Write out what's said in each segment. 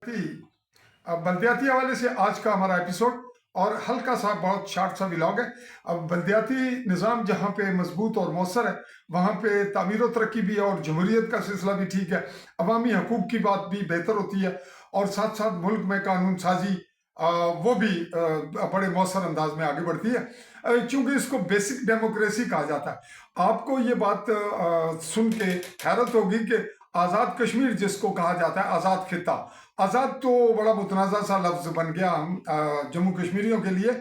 अब बल्दियाती हवाले से आज का हमारा एपिसोड और हल्का सा बहुत शार्ट सा व्लॉग है। अब बल्दियाती निज़ाम जहाँ पे मजबूत और मौसर है वहाँ पे तामीर व तरक्की भी है और जमहूरियत का सिलसिला भी ठीक है, अवामी हकूक़ की बात भी बेहतर होती है और साथ साथ मुल्क में कानून साजी वो भी बड़े मौसर अंदाज में आगे बढ़ती है, चूँकि इसको बेसिक डेमोक्रेसी कहा जाता है। आपको ये बात सुन के हैरत होगी कि आज़ाद कश्मीर जिसको कहा जाता है आज़ाद खिता, आज़ाद तो बड़ा मुतनाज़ा सा लफ्ज़ बन गया हम जम्मू कश्मीरियों के लिए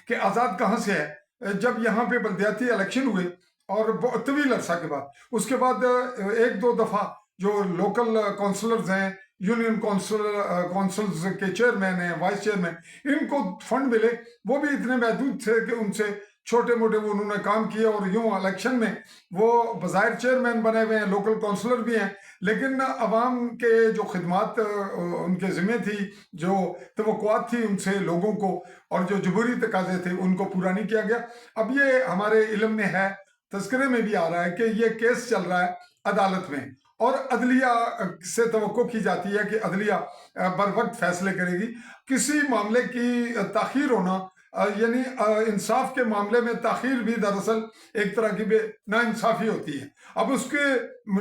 कि आज़ाद कहाँ से है। जब यहाँ पे बल्दियाती इलेक्शन हुए और बहुत तवील अरसा के बाद, उसके बाद एक दो दफ़ा जो लोकल काउंसलर्स हैं, यूनियन काउंसिल्स के चेयरमैन हैं, वाइस चेयरमैन, इनको फंड मिले, वो भी इतने महदूद थे कि उनसे छोटे मोटे वो उन्होंने काम किए और यूँ इलेक्शन में वो बज़ाहिर चेयरमैन बने हुए हैं, लोकल काउंसलर भी हैं, लेकिन अवाम के जो खिदमात उनके ज़िम्मे थी, जो तवक्कुआत थी उनसे लोगों को और जो जमहूरी तकाज़े थे उनको पूरा नहीं किया गया। अब ये हमारे इल्म में है, तज़किरे में भी आ रहा है कि ये केस चल रहा है अदालत में और अदलिया से तवक्को की जाती है कि अदलिया बर वक्त फैसले करेगी। किसी मामले की ताख़ीर होना यानी इंसाफ के मामले में ताख़ीर भी दरअसल एक तरह की नाइंसाफ़ी होती है। अब उसके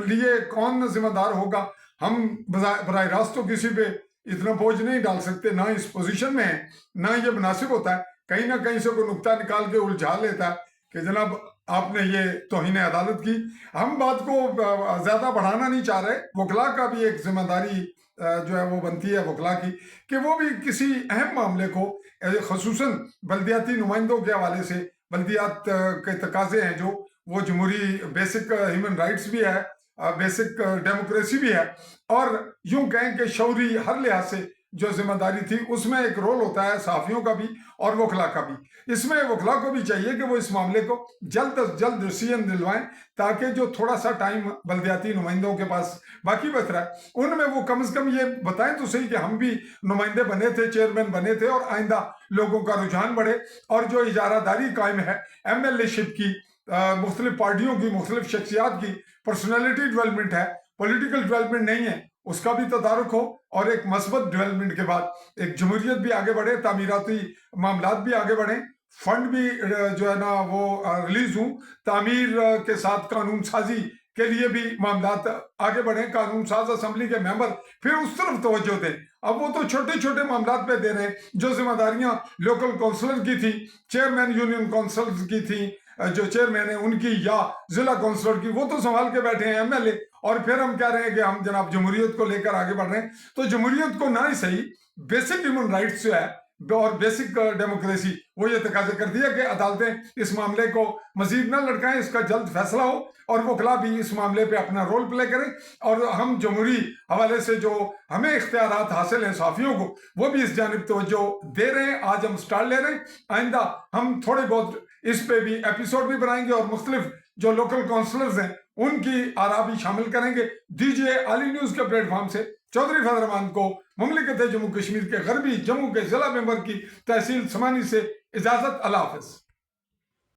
लिए कौन जिम्मेदार होगा, हम बराह रास्त तो किसी पे इतना बोझ नहीं डाल सकते, ना इस पोजीशन में है, ना ये मुनासिब होता है। कहीं ना कहीं से कोई नुक्ता निकाल के उलझा लेता है कि जनाब आपने ये तौहीन अदालत की। हम बात को ज़्यादा बढ़ाना नहीं चाह रहे, वकला का भी एक जिम्मेदारी जो है वो बनती है वकला की कि वो भी किसी अहम मामले को ख़ुसूसन बल्दियाती नुमाइंदों के हवाले से, बल्दियात के तकाज़े हैं जो वो जमहूरी बेसिक ह्यूमन राइट्स भी है, बेसिक डेमोक्रेसी भी है और यूं कहें कि शौरी हर लिहाज से जो जिम्मेदारी थी उसमें एक रोल होता है सहाफ़ियों का भी और वकला का भी। इसमें वकला को भी चाहिए कि वो इस मामले को जल्द अज जल्द डिसीजन दिलवाएं ताकि जो थोड़ा सा टाइम बल्दियाती नुमाइंदों के पास बाकी बच रहा है उनमें वो कम से कम ये बताएं तो सही कि हम भी नुमाइंदे बने थे, चेयरमैन बने थे और आइंदा लोगों का रुझान बढ़े और जो इजारादारी कायम है MLA शिप की, मुख्तलिफ पार्टियों की, मुख्तलिफ शख्सियात की पर्सनैलिटी डेवलपमेंट है, पॉलिटिकल डेवलपमेंट नहीं है, उसका भी तदारुक हो और एक मस्बत डेवलपमेंट के बाद एक जमहूरियत भी आगे बढ़े, तामीराती मामलात भी आगे बढ़ें, फंड भी जो है ना वो रिलीज हों, तामीर के साथ कानून साजी के लिए भी मामलात आगे बढ़ें, कानून साज असम्बली के मेंबर फिर उस तरफ तवज्जो दें। अब वो तो छोटे छोटे मामलात पे दे रहे हैं, जो जिम्मेदारियां लोकल काउंसिलर की थी, चेयरमैन यूनियन काउंसिल की थी, जो चेयरमैन है उनकी या जिला काउंसिलर की, वो तो संभाल के बैठे हैं MLA और फिर हम कह रहे हैं कि हम जनाब जमहूरियत को लेकर आगे बढ़ रहे हैं। तो जमहूरियत को ना ही सही बेसिक ह्यूमन राइट्स जो है और बेसिक डेमोक्रेसी वो ये तकाजे कर दिया कि अदालतें इस मामले को मजीद न लटकाएं, इसका जल्द फैसला हो और वकला भी इस मामले पे अपना रोल प्ले करें और हम जमहूरी हवाले से जो हमें इख्तियारात हासिल हैं सहाफ़ियों को वो भी इस जानिब तवज्जो दे रहे हैं। आज हम स्टार्ट ले रहे हैं, आइंदा हम थोड़े बहुत इस पे भी एपिसोड भी बनाएंगे और मुख्तलिफ जो लोकल काउंसलर्स हैं उनकी आरा भी शामिल करेंगे। दीजिए आली न्यूज़ के प्लेटफॉर्म से चौधरी फैज़ल रहमान को मुमलिकत जम्मू कश्मीर के गरबी जम्मू के जिला मेंबर की तहसील समानी से इजाज़त। अल्लाह हाफ़िज़।